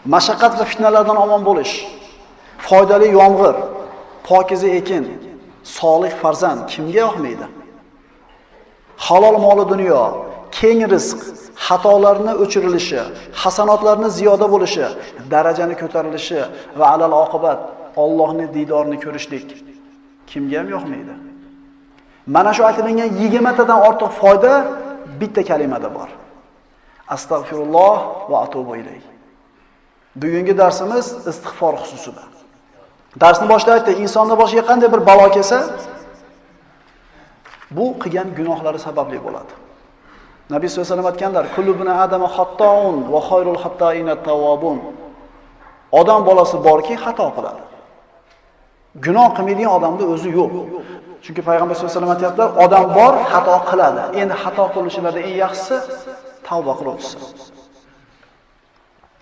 Mashaqqat va fitnalardan omon bo'lish, foydali yomg'ir, pokiza ekin, solih farzand kimga yoqmaydi? Halol moli dunyo, keng rizq, xatolarni o'chirilishi, hasanotlarni ziyoda bo'lishi, darajani ko'tarilishi va alal oqibat Allohning diydorini ko'rishlik kimga ham yoqmaydi? Mana shu aytilgan 20 tadan ortiq foyda bitta kalimada bor. Astagfirulloh va atubu ilayh. Bugungi darsimiz istig'for xususida. Darsni boshida aytdik, insonning boshiga qanday bir balo kelsa, bu qilgan gunohlari sababli bo'ladi. Nabiy sollallohu alayhi vasallam aytganlar: "Kullu bani adama xattoun va xoyrul xattoinat tawwabun." Odam bolasi borki, xato qiladi. Gunoh qilmaydigan odamning o'zi yo'q. Chunki payg'ambar sollallohu alayhi vasallam aytadilar, odam bor, xato qiladi. Endi xato qiluvchilarda eng yaxshisi tavba qiluvchisi.